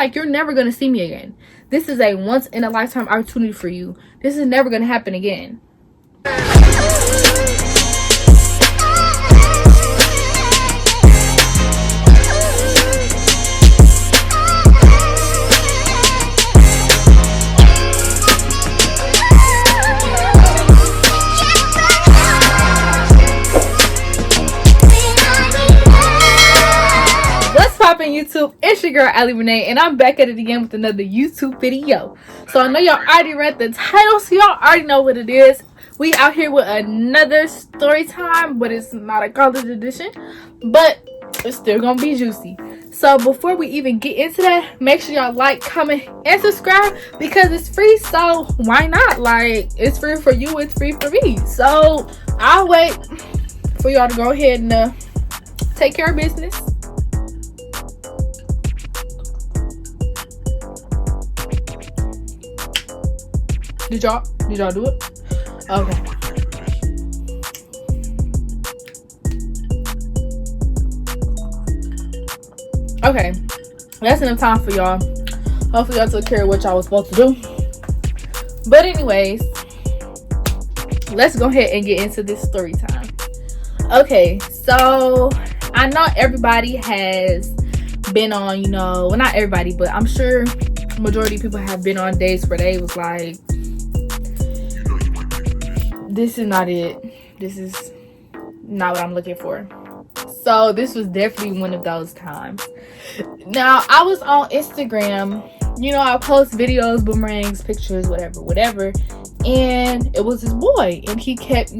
like, you're never gonna see me again. This is a once in a lifetime opportunity for you. This is never gonna happen again. YouTube, it's your girl Ali Renee, and I'm back at it again with another YouTube video. So I know y'all already read the title, so y'all already know what it is. We out here with another story time, but it's not a college edition, but it's still gonna be juicy. So before we even get into that, make sure y'all like, comment, and subscribe because it's free. So why not? Like, it's free for you, it's free for me. So I'll wait for y'all to go ahead and take care of business. Did y'all do it? Okay. Okay. That's enough time for y'all. Hopefully y'all took care of what y'all was supposed to do. But anyways, let's go ahead and get into this story time. Okay, so I know everybody has been on, well, not everybody, but I'm sure majority of people have been on dates where they was like, this is not it. This is not what I'm looking for. So this was definitely one of those times. Now, I was on Instagram. I post videos, boomerangs, pictures, whatever. And it was this boy. And he kept,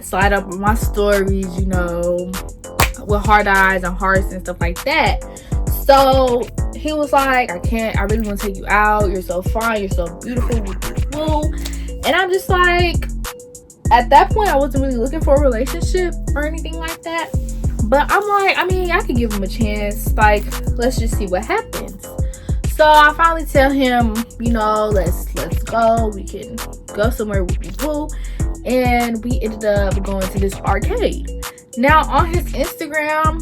slide up on my stories, with hard eyes and hearts and stuff like that. So he was like, I really want to take you out. You're so fine. You're so beautiful. Woo. And I'm just like, at that point, I wasn't really looking for a relationship or anything like that. But I'm like, I could give him a chance. Like, let's just see what happens. So I finally tell him, let's go. We can go somewhere woo. And we ended up going to this arcade. Now, on his Instagram,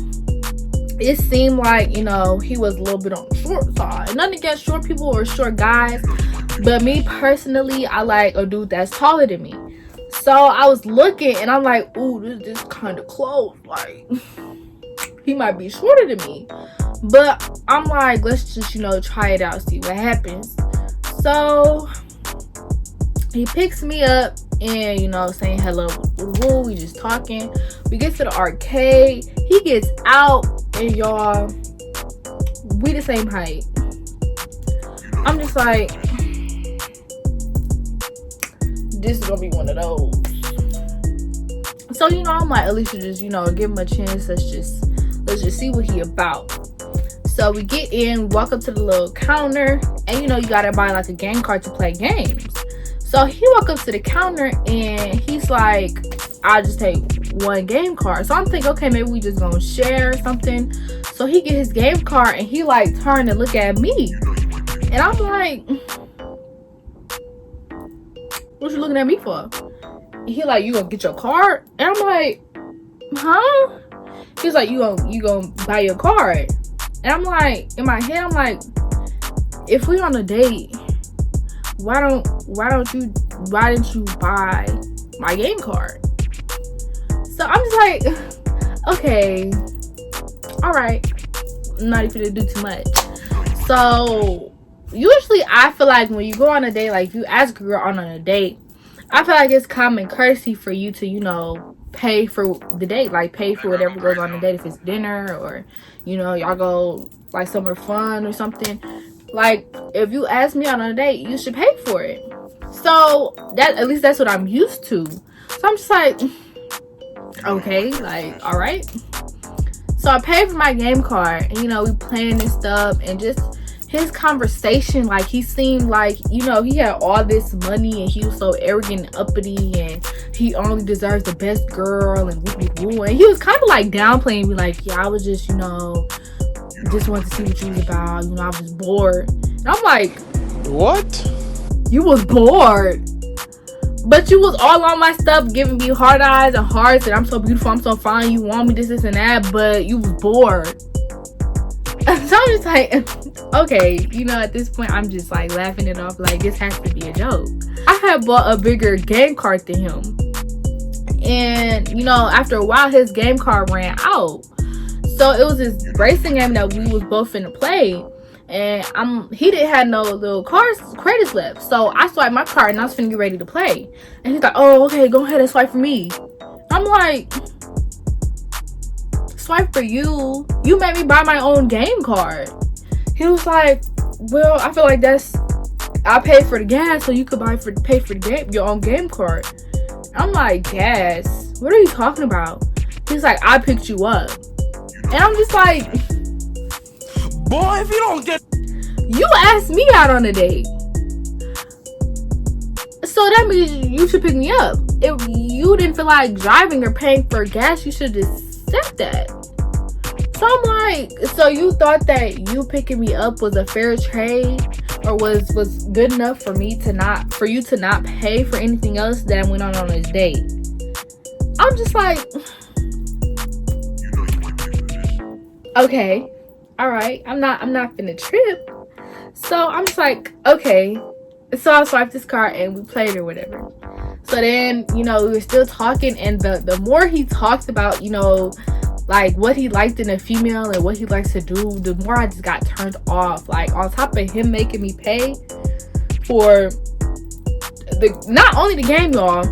it seemed like, he was a little bit on the short side. Nothing against short people or short guys. But me personally, I like a dude that's taller than me. So I was looking and I'm like, ooh, this kind of close. Like, he might be shorter than me. But I'm like, let's just, try it out, see what happens. So he picks me up and, saying hello. Woo, we just talking. We get to the arcade. He gets out and y'all, we the same height. I'm just like, this is gonna be one of those. So I'm like, at least you just give him a chance. Let's just see what he about. So we get in, walk up to the little counter, and you gotta buy like a game card to play games. So he walk up to the counter and he's like, I'll just take one game card. So I'm thinking, okay, maybe we just gonna share or something. So he get his game card and he like turn and look at me, and I'm like, what you looking at me for? And he like, you gonna get your card? And I'm like, huh? He's like, you gonna buy your card? And I'm like, in my head, I'm like, if we on a date, why didn't you buy my game card? So I'm just like, okay, all right, I'm not even gonna do too much. So usually I feel like when you go on a date, like if you ask a girl on a date, I feel like it's common courtesy for you to, pay for the date, like pay for whatever goes on the date. If it's dinner or, y'all go like somewhere fun or something. Like if you ask me out on a date, you should pay for it. So at least that's what I'm used to. So I'm just like, okay, like, all right. So I paid for my game card and, we playing and stuff, and just his conversation, like he seemed like, he had all this money and he was so arrogant and uppity and he only deserves the best girl and woo. And he was kind of like downplaying me, like, yeah, I was just, just wanted to see what you was about. I was bored. And I'm like, what? You was bored? But you was all on my stuff, giving me hard eyes and hearts, and I'm so beautiful, I'm so fine, you want me, this and that, but you was bored. So I'm just like, okay, you know, at this point, I'm just like laughing it off. Like, this has to be a joke. I had bought a bigger game card than him. And, you know, after a while, his game card ran out. So it was this racing game that we was both finna play. And he didn't have no little credits left. So I swiped my card and I was finna get ready to play. And he's like, oh, okay, go ahead and swipe for me. I'm like, swipe for you? You made me buy my own game card. He was like, well, I feel like I paid for the gas so you could pay for the game, your own game card. I'm like, gas? What are you talking about? He's like, I picked you up. And I'm just like, boy, if you don't get... You asked me out on a date. So that means you should pick me up. If you didn't feel like driving or paying for gas, you should just said that. So I'm like, so you thought that you picking me up was a fair trade, or was good enough for you to not pay for anything else that went on this date? I'm just like, okay, all right, I'm not finna trip. So I'm just like, okay. So I swiped this card and we played or whatever. So then, you know, we were still talking, and the more he talked about, you know, like what he liked in a female and what he likes to do, the more I just got turned off. Like, on top of him making me pay for not only the game, y'all,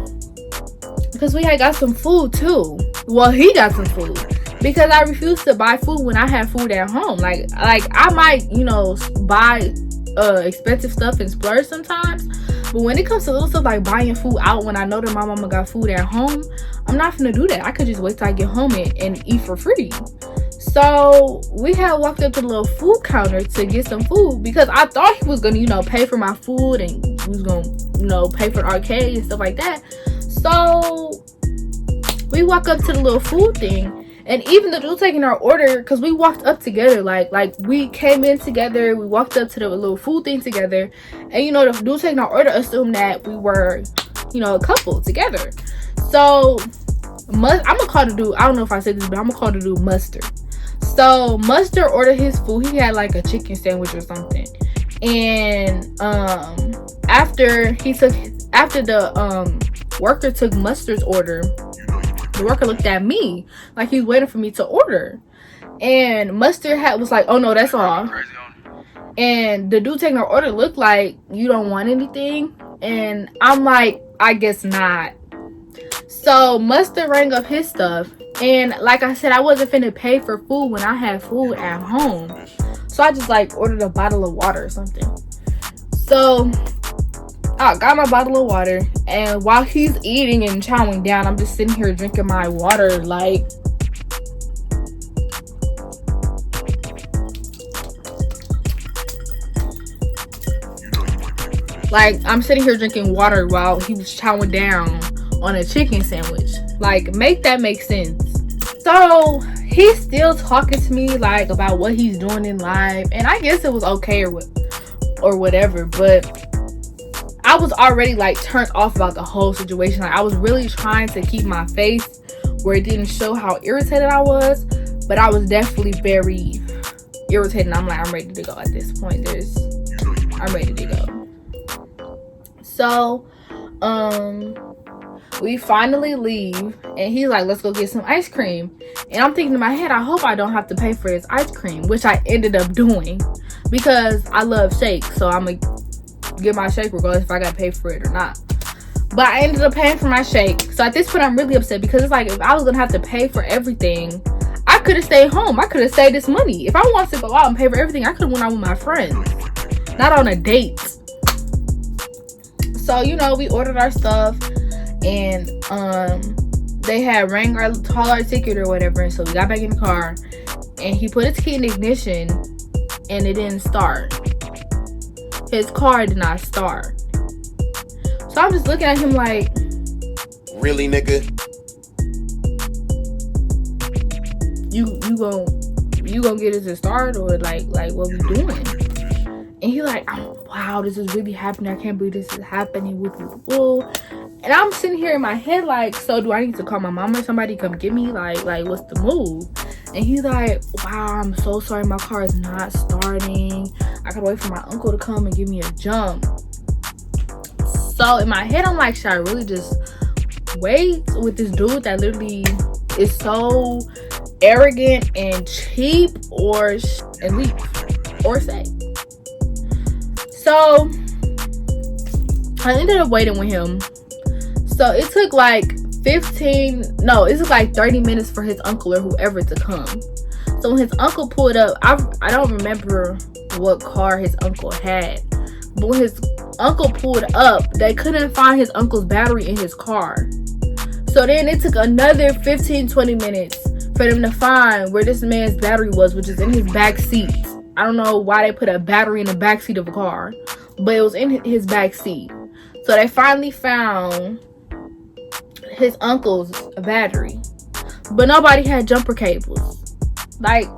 because we had got some food too. Well, he got some food because I refused to buy food when I have food at home. Like I might, you know, buy expensive stuff and splurge sometimes, but when it comes to little stuff like buying food out when I know that my mama got food at home, I'm not gonna do that. I could just wait till I get home and eat for free. So we had walked up to the little food counter to get some food because I thought he was gonna, you know, pay for my food and he was gonna, you know, pay for the arcade and stuff like that. So we walk up to the little food thing, and even the dude taking our order, because we walked up together, like we came in together, we walked up to the little food thing together, and you know, the dude taking our order assumed that we were, you know, a couple together. So I'm gonna call the dude, I don't know if I said this, but I'm gonna call the dude Mustard. So Mustard ordered his food. He had like a chicken sandwich or something, and after the worker took Mustard's order, the worker looked at me like he was waiting for me to order, and Mustard was like, oh no, that's all. And the dude taking our order looked like, you don't want anything? And I'm like, I guess not. So Mustard rang up his stuff, and like I said, I wasn't finna pay for food when I had food at home. So I just like ordered a bottle of water or something. So I got my bottle of water, and while he's eating and chowing down, I'm just sitting here drinking my water like I'm sitting here drinking water while he was chowing down on a chicken sandwich. Like, make that make sense. So he's still talking to me like about what he's doing in life, and I guess it was okay or whatever, but I was already like turned off about the whole situation. Like, I was really trying to keep my face where it didn't show how irritated I was, but I was definitely very irritated. I'm like, I'm ready to go at this point. I'm ready to go. So we finally leave, and he's like, let's go get some ice cream. And I'm thinking in my head, I hope I don't have to pay for this ice cream, which I ended up doing because I love shakes. So I'm gonna get my shake regardless if I gotta pay for it or not. But I ended up paying for my shake. So at this point, I'm really upset because it's like, if I was gonna have to pay for everything, I could have stayed home. I could have saved this money. If I wanted to go out and pay for everything, I could have went out with my friends, not on a date. So, you know, we ordered our stuff, and they had rang our ticket or whatever. And so we got back in the car, and he put his key in the ignition, and it didn't start. His car did not start. So I'm just looking at him like, really, nigga? You gonna get us to start, or like what we doing? And he like, oh, wow, this is really happening. I can't believe this is happening. Woo. And I'm sitting here in my head like, so do I need to call my mom or somebody come get me? Like what's the move? And he's like, wow, I'm so sorry, my car is not starting. I gotta wait for my uncle to come and give me a jump. So in my head, I'm like, should I really just wait with this dude that literally is so arrogant and cheap, and leave or say? So I ended up waiting with him. So it took like 30 minutes for his uncle or whoever to come. So when his uncle pulled up, I don't remember what car his uncle had, but when his uncle pulled up, they couldn't find his uncle's battery in his car. So then it took another 15-20 minutes for them to find where this man's battery was, which is in his back seat. I don't know why they put a battery in the back seat of a car, but it was in his back seat. So they finally found his uncle's battery, but nobody had jumper cables. Like,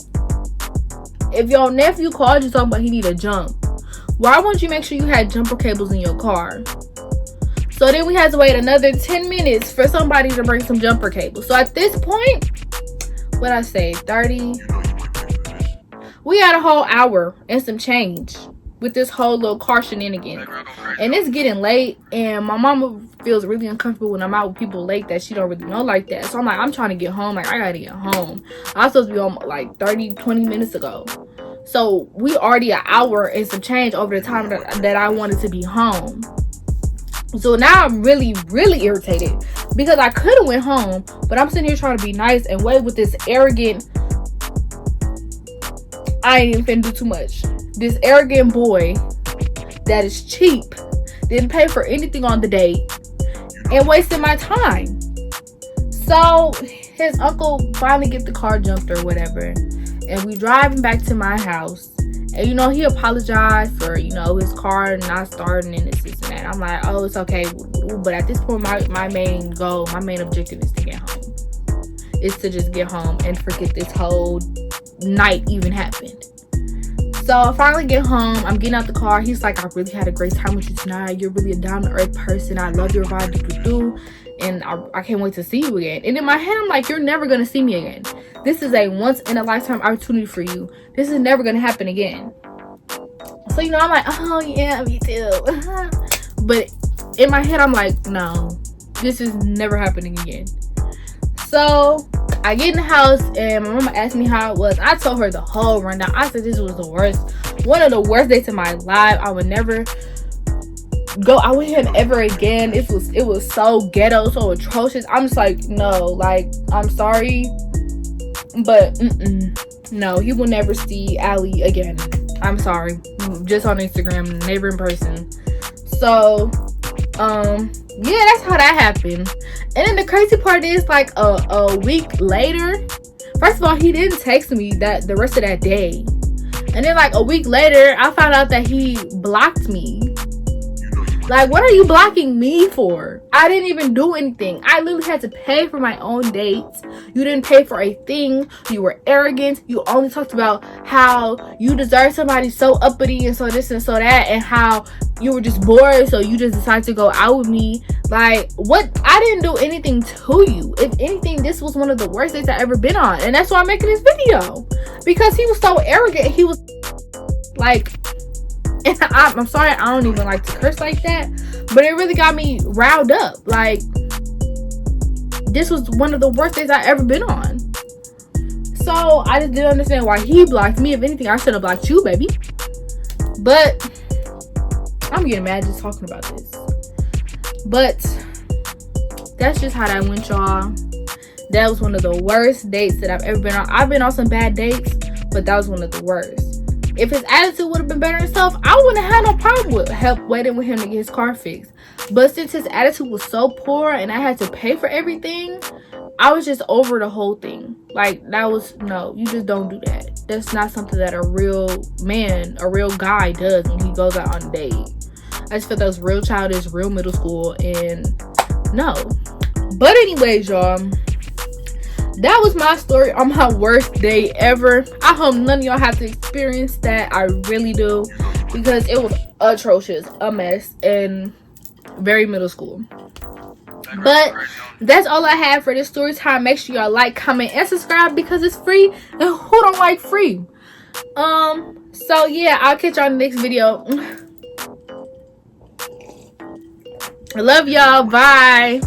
if your nephew called you talking about he need a jump, why wouldn't you make sure you had jumper cables in your car? So then we had to wait another 10 minutes for somebody to bring some jumper cables. So at this point, what I say, 30, we had a whole hour and some change with this whole little car shenanigan. And it's getting late, and my mama feels really uncomfortable when I'm out with people late that she don't really know like that. So I'm like, I'm trying to get home. Like, I gotta get home. I was supposed to be home like 30-20 minutes ago. So we already an hour and some change over the time that I wanted to be home. So now I'm really, really irritated because I could have went home, but I'm sitting here trying to be nice and wait with this arrogant, I ain't even finna do too much, this arrogant boy that is cheap, didn't pay for anything on the date, and wasted my time. So his uncle finally get the car jumped or whatever, and we driving back to my house. And he apologized for his car not starting and this and that. I'm like, oh, it's okay. But at this point, my main goal, my main objective is to get home. Is to just get home and forget this whole night even happened. So I finally get home. I'm getting out the car. He's like, I really had a great time with you tonight. You're really a down-to-earth person. I love your vibe. And I can't wait to see you again. And in my head, I'm like, you're never going to see me again. This is a once-in-a-lifetime opportunity for you. This is never going to happen again. So, I'm like, oh, yeah, me too. But in my head, I'm like, no, this is never happening again. So I get in the house, and my mama asked me how it was. I told her the whole rundown. I said this was the worst. One of the worst days of my life. I would never go out with him ever again. It was so ghetto, so atrocious. I'm just like, no, like, I'm sorry, but no, he will never see Allie again. I'm sorry. Just on Instagram, never in person. So yeah, that's how that happened. And then the crazy part is, like, a week later, first of all, he didn't text me the rest of that day. And then, like, a week later, I found out that he blocked me. Like, what are you blocking me for? I didn't even do anything. I literally had to pay for my own dates. You didn't pay for a thing. You were arrogant. You only talked about how you deserve somebody so uppity and so this and so that, and how you were just bored, so you just decided to go out with me. Like, what? I didn't do anything to you. If anything, this was one of the worst dates I've ever been on. And that's why I'm making this video. Because he was so arrogant. He was like... And I'm sorry, I don't even like to curse like that, but it really got me riled up. Like, this was one of the worst days I ever been on. So I just didn't understand why he blocked me. If anything, I should have blocked you, baby. But I'm getting mad just talking about this. But that's just how that went, y'all. That was one of the worst dates that I've ever been on. I've been on some bad dates, but that was one of the worst. If his attitude would have been better and stuff, I wouldn't have had no problem with waiting with him to get his car fixed. But since his attitude was so poor and I had to pay for everything, I was just over the whole thing. Like, that was, no, you just don't do that. That's not something that a real man, a real guy does when he goes out on a date. I just felt that was real childish, real middle school, and no. But anyways, y'all, that was my story on my worst day ever. I hope none of y'all have to experience that. I really do, because it was atrocious, a mess, and very middle school. But that's all I have for this story time. Make sure y'all like, comment, and subscribe because it's free. And who don't like free? So yeah, I'll catch y'all in the next video. I love y'all. Bye.